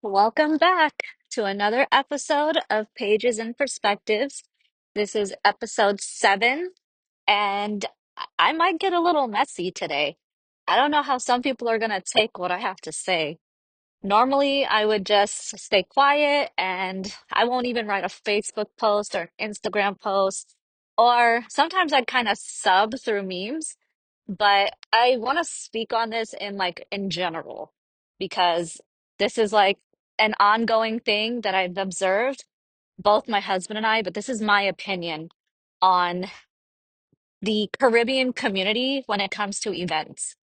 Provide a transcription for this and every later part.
Welcome back to another episode of Pages and Perspectives. This is episode 7, and I might get a little messy today. I don't know how some people are going to take what I have to say. Normally, I would just stay quiet and I won't even write a Facebook post or Instagram post. Or sometimes I kind of sub through memes, but I want to speak on this in general because this is like an ongoing thing that I've observed, both my husband and I, but this is my opinion on the Caribbean community when it comes to events.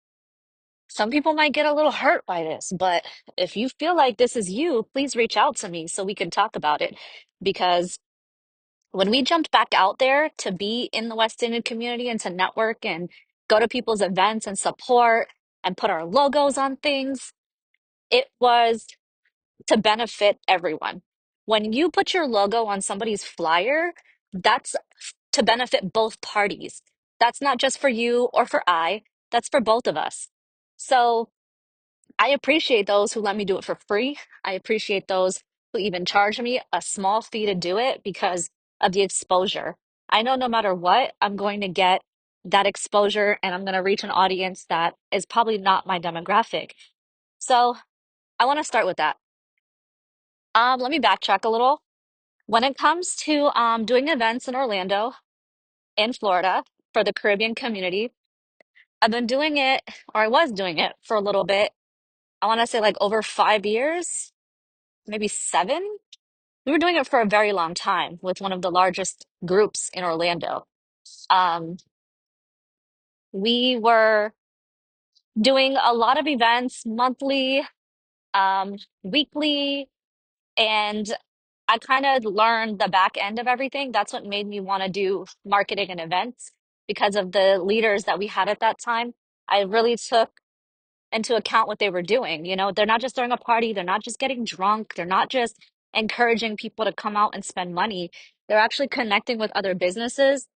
Some people might get a little hurt by this, but if you feel like this is you, please reach out to me so we can talk about it. Because when we jumped back out there to be in the West Indian community and to network and go to people's events and support and put our logos on things, it was to benefit everyone. When you put your logo on somebody's flyer, that's to benefit both parties. That's not just for you or for that's for both of us. So, I appreciate those who let me do it for free. I appreciate those who even charge me a small fee to do it because of the exposure. I know no matter what, I'm going to get that exposure and I'm going to reach an audience that is probably not my demographic. So I want to start with that. Let me backtrack a little. When it comes to doing events in Orlando, in Florida, for the Caribbean community, I've been doing it, or I was doing it for a little bit. I want to say like over 5 years, maybe 7. We were doing it for a very long time with one of the largest groups in Orlando. Um, we were doing a lot of events monthly, weekly, and I kind of learned the back end of everything. That's what made me want to do marketing and events because of the leaders that we had at that time. I really took into account what they were doing. You know, they're not just throwing a party, they're not just getting drunk, they're not just encouraging people to come out and spend money. They're actually connecting with other businesses.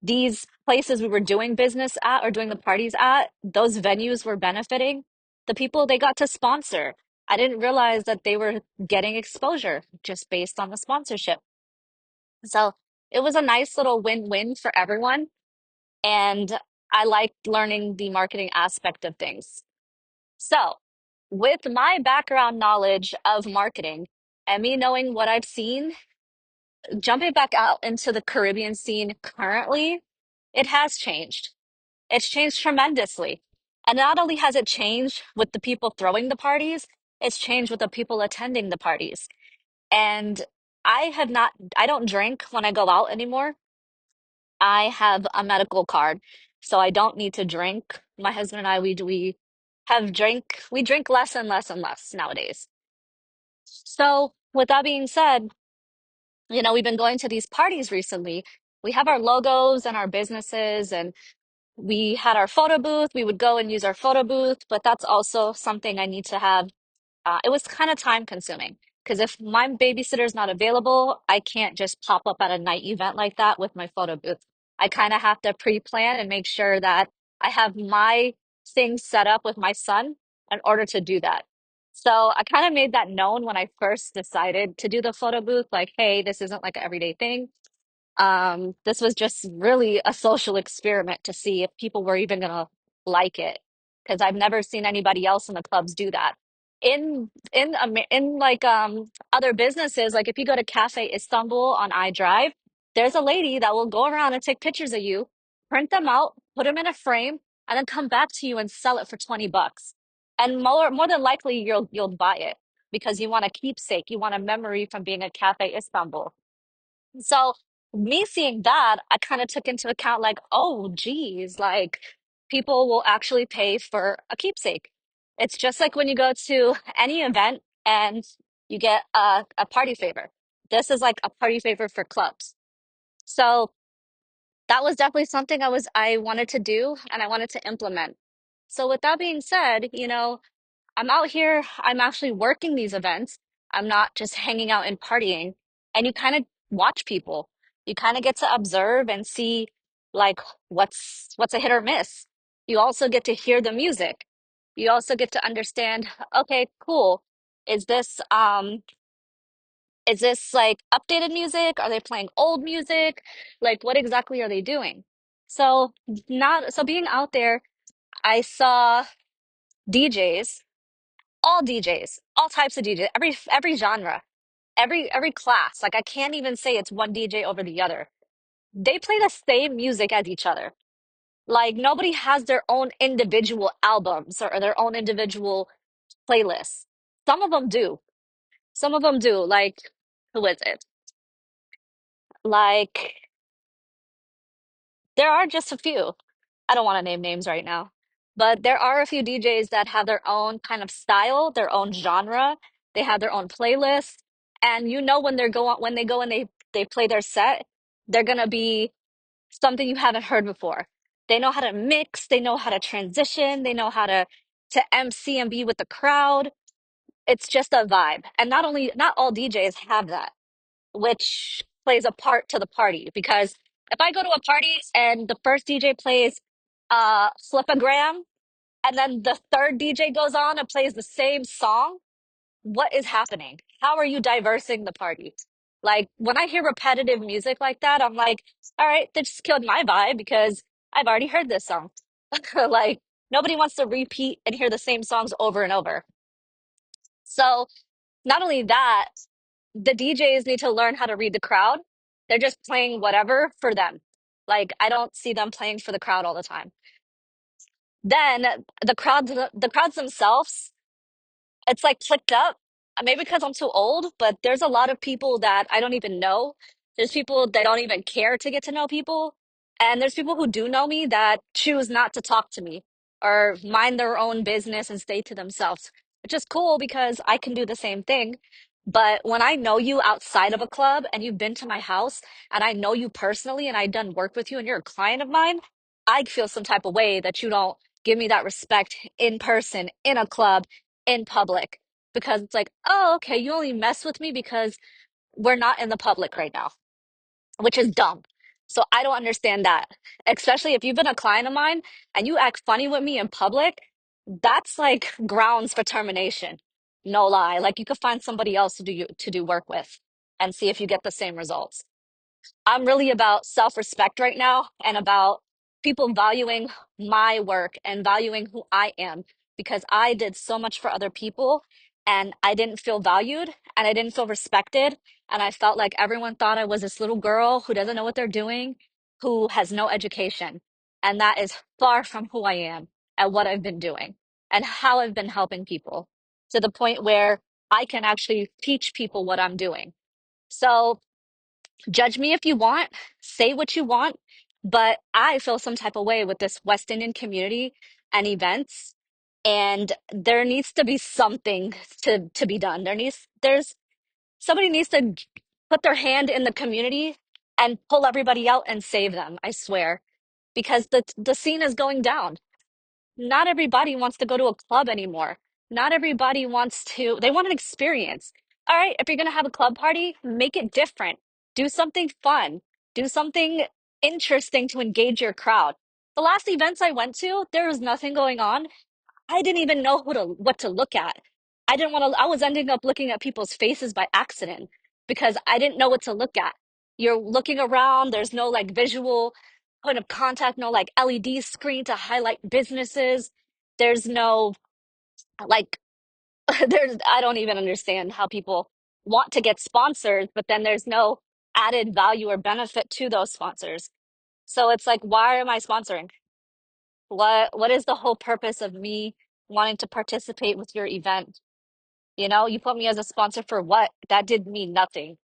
These places we were doing business at or doing the parties at, those venues were benefiting the people they got to sponsor. I didn't realize that they were getting exposure just based on the sponsorship. So it was a nice little win-win for everyone. And I liked learning the marketing aspect of things. So, with my background knowledge of marketing and me knowing what I've seen, jumping back out into the Caribbean scene currently, it has changed. It's changed tremendously. And not only has it changed with the people throwing the parties, it's changed with the people attending the parties. And I don't drink when I go out anymore. I have a medical card, so I don't need to drink. My husband and I, we drink less and less and less nowadays. So, with that being said, we've been going to these parties recently. We have our logos and our businesses, and we had our photo booth. We would go and use our photo booth, but that's also something I need to have. It was kind of time consuming because if my babysitter is not available, I can't just pop up at a night event like that with my photo booth. I kind of have to pre-plan and make sure that I have my things set up with my son in order to do that. So I kind of made that known when I first decided to do the photo booth, like, hey, this isn't like an everyday thing. This was just really a social experiment to see if people were even gonna like it, because I've never seen anybody else in the clubs do that. In other businesses, like if you go to Cafe Istanbul on iDrive, there's a lady that will go around and take pictures of you, print them out, put them in a frame, and then come back to you and sell it for 20 bucks. And more than likely you'll buy it because you want a keepsake, you want a memory from being at Cafe Istanbul. So me seeing that, I kind of took into account like, oh, geez, like people will actually pay for a keepsake. It's just like when you go to any event and you get a party favor. This is like a party favor for clubs. So that was definitely something I wanted to do and I wanted to implement. So with that being said, I'm out here, I'm actually working these events. I'm not just hanging out and partying. And you kind of watch people. You kind of get to observe and see like what's a hit or miss. You also get to hear the music. You also get to understand, okay, cool. Is this like updated music? Are they playing old music? Like what exactly are they doing? So not so being out there, I saw DJs, all DJs, all types of DJs, every genre, every class. Like I can't even say it's one DJ over the other. They play the same music as each other. Like nobody has their own individual albums or their own individual playlists. Some of them do. Some of them do. Like who is it? Like there are just a few. I don't want to name names right now, but there are a few DJs that have their own kind of style, their own genre. They have their own playlist, and you know when they go and they play their set, they're gonna be something you haven't heard before. They know how to mix, they know how to transition, they know how to MC and be with the crowd. It's just a vibe. And not all DJs have that, which plays a part to the party because if I go to a party and the first DJ plays Flipagram and then the third DJ goes on and plays the same song, what is happening? How are you diversing the party? Like when I hear repetitive music like that, I'm like, all right, that just killed my vibe because I've already heard this song. Like nobody wants to repeat and hear the same songs over and over. So not only that, the DJs need to learn how to read the crowd. They're just playing whatever for them. Like I don't see them playing for the crowd all the time. Then the crowds themselves, it's like clicked up. Maybe because I'm too old, but there's a lot of people that I don't even know. There's people that don't even care to get to know people. And there's people who do know me that choose not to talk to me or mind their own business and stay to themselves, which is cool because I can do the same thing. But when I know you outside of a club and you've been to my house and I know you personally and I've done work with you and you're a client of mine, I feel some type of way that you don't give me that respect in person, in a club, in public because it's like, oh, okay, you only mess with me because we're not in the public right now, which is dumb. So I don't understand that. Especially if you've been a client of mine and you act funny with me in public, that's like grounds for termination. No lie. Like you could find somebody else to do work with and see if you get the same results. I'm really about self-respect right now and about people valuing my work and valuing who I am because I did so much for other people and I didn't feel valued and I didn't feel respected. And I felt like everyone thought I was this little girl who doesn't know what they're doing, who has no education. And that is far from who I am and what I've been doing and how I've been helping people to the point where I can actually teach people what I'm doing. So, judge me if you want, say what you want, but I feel some type of way with this West Indian community and events, and there needs to be something to be done. There's somebody needs to put their hand in the community and pull everybody out and save them, I swear, because the scene is going down. Not everybody wants to go to a club anymore. Not everybody wants to, they want an experience. All right, if you're going to have a club party, make it different. Do something fun. Do something interesting to engage your crowd. The last events I went to, there was nothing going on. I didn't even know what to look at. I didn't want to, I was ending up looking at people's faces by accident because I didn't know what to look at. You're looking around, there's no like visual point of contact, no like LED screen to highlight businesses. There's no like there's I don't even understand how people want to get sponsors, but then there's no added value or benefit to those sponsors. So it's like, why am I sponsoring? What is the whole purpose of me wanting to participate with your event? You know, you put me as a sponsor for what? That did me nothing,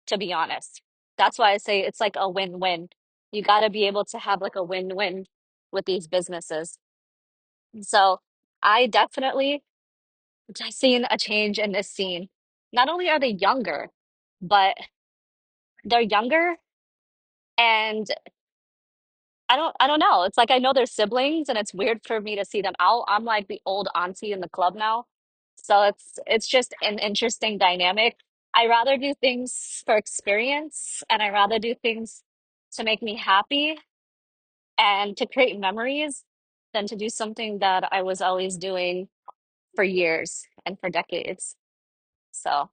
to be honest. That's why I say it's like a win-win. You got to be able to have like a win-win with these businesses. So I definitely just seen a change in this scene. Not only are they younger, but they're younger and I don't know. It's like I know they're siblings and it's weird for me to see them out. I'm like the old auntie in the club now. So it's just an interesting dynamic. I rather do things for experience and I rather do things to make me happy and to create memories than to do something that I was always doing for years and for decades. So,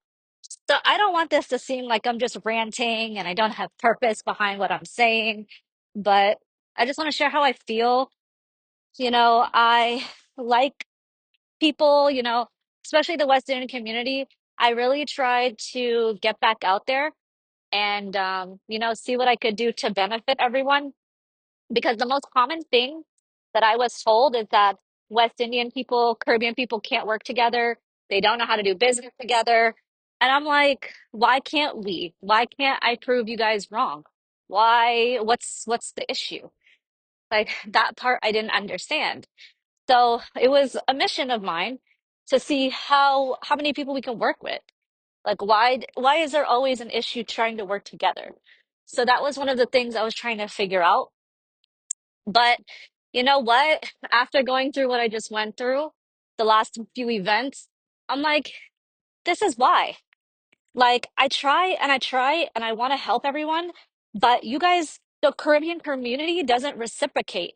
so I don't want this to seem like I'm just ranting and I don't have purpose behind what I'm saying, but I just want to share how I feel. I like people, especially the West Indian community. I really tried to get back out there and see what I could do to benefit everyone. Because the most common thing that I was told is that West Indian people, Caribbean people can't work together. They don't know how to do business together. And I'm like, why can't we? Why can't I prove you guys wrong? What's the issue? Like that part I didn't understand. So it was a mission of mine to see how many people we can work with. Like why is there always an issue trying to work together? So that was one of the things I was trying to figure out. But you know what? After going through what I just went through, the last few events, I'm like, this is why. Like I try and I want to help everyone, but you guys, the Caribbean community doesn't reciprocate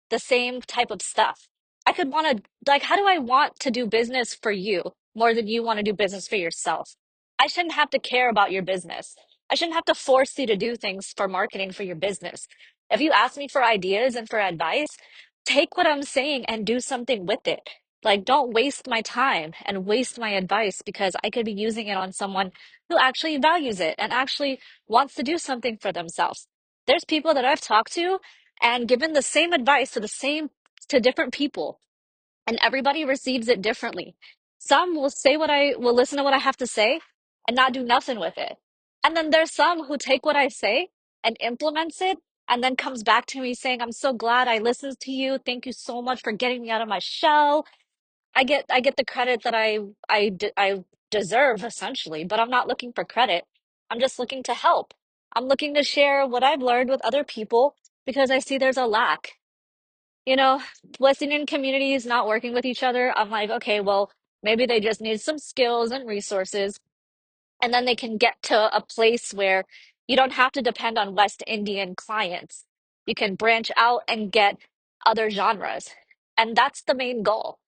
the same type of stuff. I could want to, like, how do I want to do business for you more than you want to do business for yourself? I shouldn't have to care about your business. I shouldn't have to force you to do things for marketing for your business. If you ask me for ideas and for advice, take what I'm saying and do something with it. Like, don't waste my time and waste my advice because I could be using it on someone who actually values it and actually wants to do something for themselves. There's people that I've talked to and given the same advice to different people, and everybody receives it differently. Some will listen to what I have to say and not do nothing with it. And then there's some who take what I say and implements it and then comes back to me saying, "I'm so glad I listened to you. Thank you so much for getting me out of my shell." I get the credit that I deserve essentially, but I'm not looking for credit. I'm just looking to help. I'm looking to share what I've learned with other people because I see there's a lack. You know, West Indian communities not working with each other. I'm like, okay, well, maybe they just need some skills and resources, and then they can get to a place where you don't have to depend on West Indian clients. You can branch out and get other genres. And that's the main goal.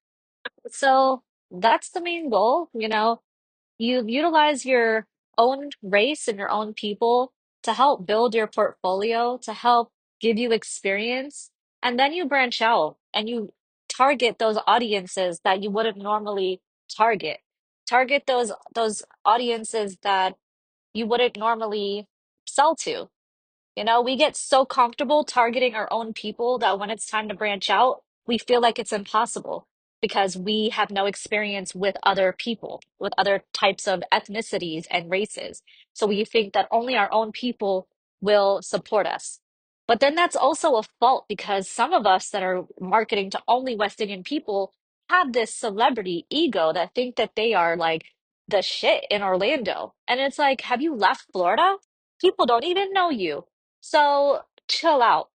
So that's the main goal, you utilize your own race and your own people to help build your portfolio, to help give you experience, and then you branch out and you target those audiences that you wouldn't normally target. Target those audiences that you wouldn't normally sell to. We get so comfortable targeting our own people that when it's time to branch out, we feel like it's impossible because we have no experience with other people, with other types of ethnicities and races. So we think that only our own people will support us. But then that's also a fault because some of us that are marketing to only West Indian people have this celebrity ego that think that they are like the shit in Orlando. And it's like, have you left Florida? People don't even know you. So chill out.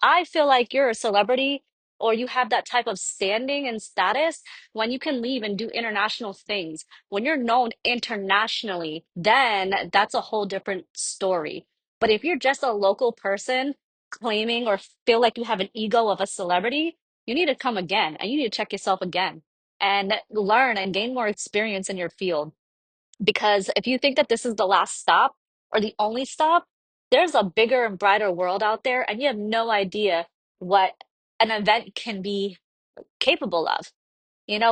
I feel like you're a celebrity or you have that type of standing and status when you can leave and do international things. When you're known internationally, then that's a whole different story. But if you're just a local person claiming or feel like you have an ego of a celebrity, you need to come again and you need to check yourself again and learn and gain more experience in your field. Because if you think that this is the last stop or the only stop, there's a bigger and brighter world out there, and you have no idea what an event can be capable of.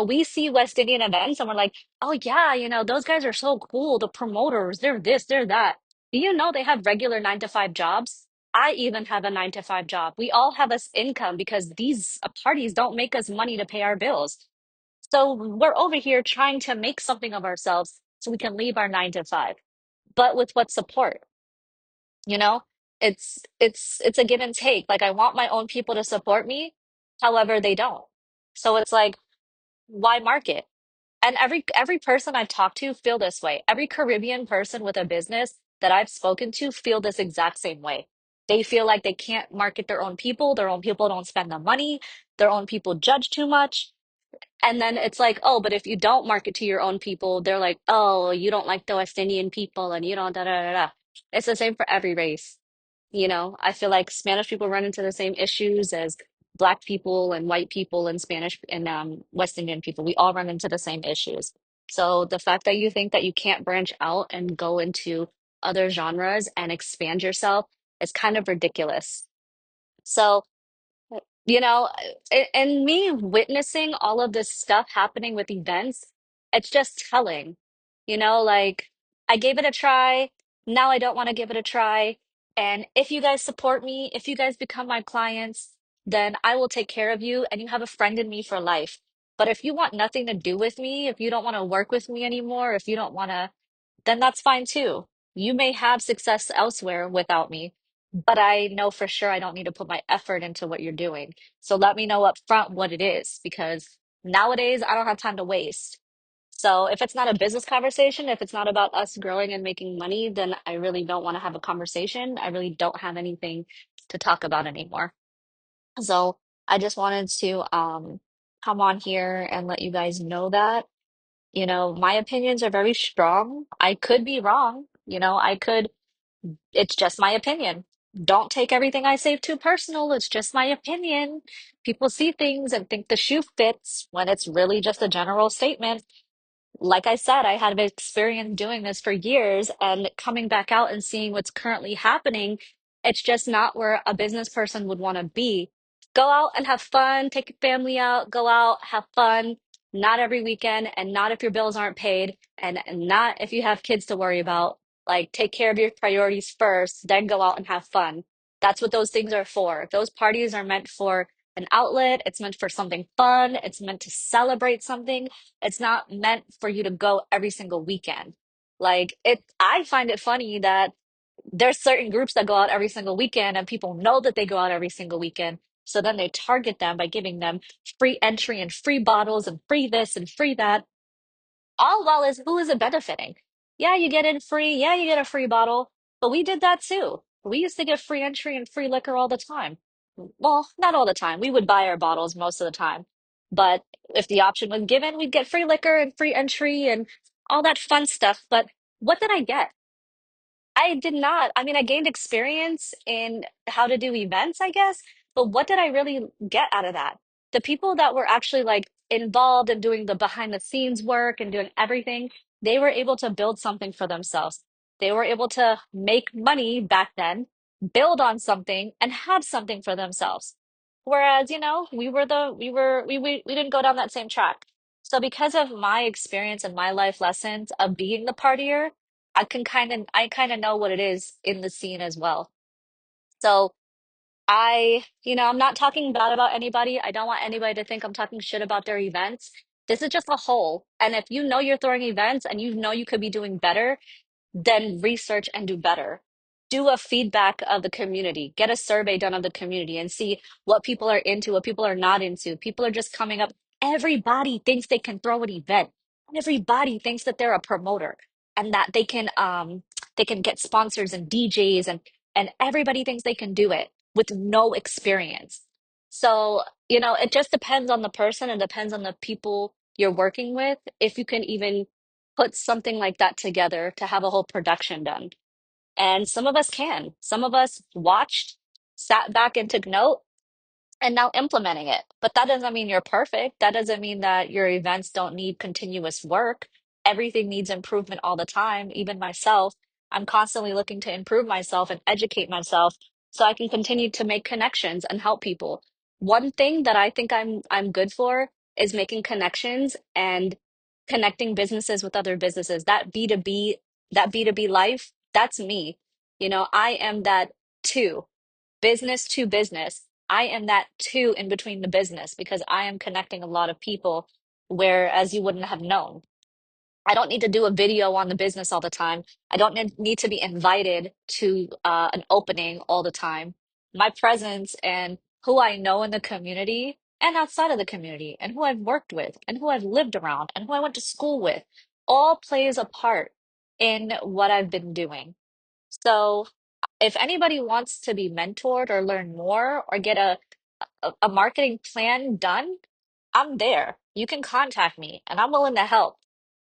We see West Indian events and we're like, oh, yeah, those guys are so cool. The promoters, they're this, they're that. Do you know they have regular 9 to 5 jobs? I even have a 9 to 5 job. We all have this income because these parties don't make us money to pay our bills. So we're over here trying to make something of ourselves so we can leave our 9 to 5. But with what support? You know, it's a give and take. Like I want my own people to support me, however, they don't. So it's like, why market? And every person I've talked to feel this way. Every Caribbean person with a business that I've spoken to feel this exact same way. They feel like they can't market their own people don't spend the money, their own people judge too much. And then it's like, oh, but if you don't market to your own people, they're like, oh, you don't like the West Indian people and you don't da da da da. It's the same for every race. I feel like Spanish people run into the same issues as Black people and white people and Spanish and West Indian people. We all run into the same issues. So the fact that you think that you can't branch out and go into other genres and expand yourself is kind of ridiculous. So, you know, and me witnessing all of this stuff happening with events, it's just telling, like I gave it a try. Now I don't want to give it a try. And if you guys support me, if you guys become my clients, then I will take care of you and you have a friend in me for life. But if you want nothing to do with me, if you don't want to work with me anymore, if you don't want to, then that's fine too. You may have success elsewhere without me, but I know for sure I don't need to put my effort into what you're doing. So let me know up front what it is because nowadays I don't have time to waste. So if it's not a business conversation, if it's not about us growing and making money, then I really don't want to have a conversation. I really don't have anything to talk about anymore. So I just wanted to come on here and let you guys know that. My opinions are very strong. I could be wrong. It's just my opinion. Don't take everything I say too personal. It's just my opinion. People see things and think the shoe fits when it's really just a general statement. Like I said, I had experience doing this for years and coming back out and seeing what's currently happening. It's just not where a business person would want to be. Go out and have fun, take your family out, go out, have fun, not every weekend, and not if your bills aren't paid, and not if you have kids to worry about. Like, take care of your priorities first, then go out and have fun. That's what those things are for. Those parties are meant for an outlet, it's meant for something fun, it's meant to celebrate something. It's not meant for you to go every single weekend. I find it funny that there's certain groups that go out every single weekend and people know that they go out every single weekend. So then they target them by giving them free entry and free bottles and free this and free that. All well is who is it benefiting? Yeah, you get in free. Yeah, you get a free bottle. But we did that too. We used to get free entry and free liquor all the time. Well, not all the time. We would buy our bottles most of the time. But if the option was given, we'd get free liquor and free entry and all that fun stuff. But what did I get? I did not. I mean, I gained experience in how to do events, I guess, but what did I really get out of that? The people that were actually like involved in doing the behind the scenes work and doing everything, they were able to build something for themselves. They were able to make money back then, build on something, and have something for themselves. Whereas, we didn't go down that same track. So because of my experience and my life lessons of being the partier, I kind of know what it is in the scene as well. So I'm not talking bad about anybody. I don't want anybody to think I'm talking shit about their events. This is just a whole. And if you know you're throwing events and you know you could be doing better, then research and do better. Do a feedback of the community. Get a survey done of the community and see what people are into, what people are not into. People are just coming up. Everybody thinks they can throw an event. Everybody thinks that they're a promoter and that they can get sponsors and DJs and everybody thinks they can do it with no experience. So, it just depends on the person and depends on the people you're working with if you can even put something like that together to have a whole production done. And some of us can. Some of us watched, sat back and took note, and now implementing it. But that doesn't mean you're perfect. That doesn't mean that your events don't need continuous work. Everything needs improvement all the time. Even myself, I'm constantly looking to improve myself and educate myself so I can continue to make connections and help people. One thing that I think I'm good for is making connections and connecting businesses with other businesses. That B2B life, that's me. I am that too, business to business. I am that too in between the business because I am connecting a lot of people, whereas you wouldn't have known. I don't need to do a video on the business all the time. I don't need to be invited to an opening all the time. My presence and who I know in the community and outside of the community, and who I've worked with, and who I've lived around, and who I went to school with, all plays a part in what I've been doing. So, if anybody wants to be mentored or learn more or get a marketing plan done, I'm there. You can contact me and I'm willing to help.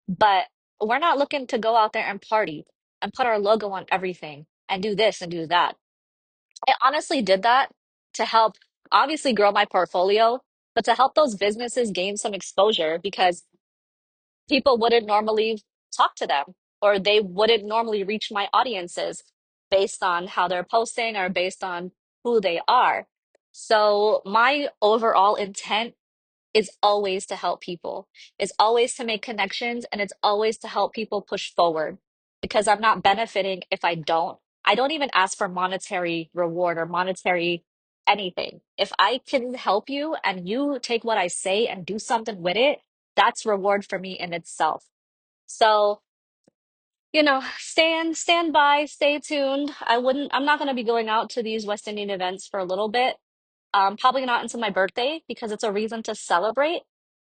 But we're not looking to go out there and party and put our logo on everything and do this and do that. I honestly did that to help obviously grow my portfolio, but to help those businesses gain some exposure because people wouldn't normally talk to them, or they wouldn't normally reach my audiences based on how they're posting or based on who they are. So my overall intent is always to help people. It's always to make connections, and it's always to help people push forward, because I'm not benefiting if I don't. I don't even ask for monetary reward or monetary anything. If I can help you and you take what I say and do something with it, that's reward for me in itself. So, stand by, stay tuned. I'm not going to be going out to these West Indian events for a little bit. Probably not until my birthday because it's a reason to celebrate.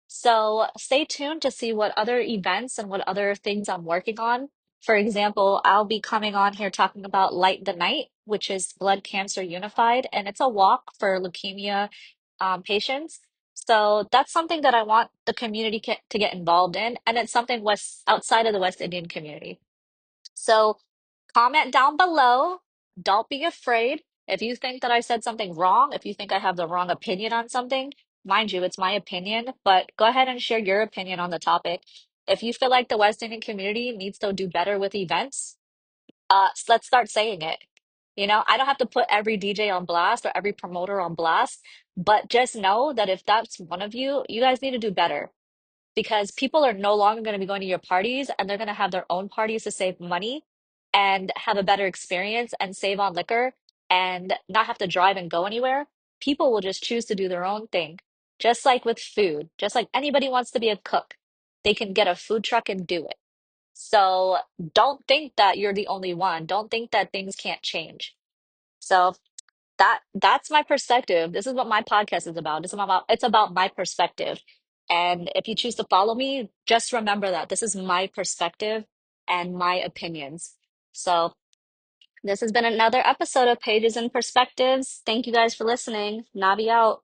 So stay tuned to see what other events and what other things I'm working on. For example, I'll be coming on here talking about Light the Night, which is Blood Cancer Unified, and it's a walk for leukemia patients. So that's something that I want the community to get involved in, and it's something west outside of the West Indian community. So comment down below. Don't be afraid. If you think that I said something wrong, if you think I have the wrong opinion on something, mind you, it's my opinion, but go ahead and share your opinion on the topic. If you feel like the West Indian community needs to do better with events, let's start saying it. I don't have to put every DJ on blast or every promoter on blast, but just know that if that's one of you, you guys need to do better, because people are no longer going to be going to your parties, and they're going to have their own parties to save money and have a better experience and save on liquor and not have to drive and go anywhere. People will just choose to do their own thing. Just like with food, just like anybody wants to be a cook, they can get a food truck and do it. So don't think that you're the only one. Don't think that things can't change. So that's my perspective. This is what my podcast is about. It's about my perspective. And if you choose to follow me, just remember that this is my perspective and my opinions. So this has been another episode of Pages and Perspectives. Thank you guys for listening. Navi out.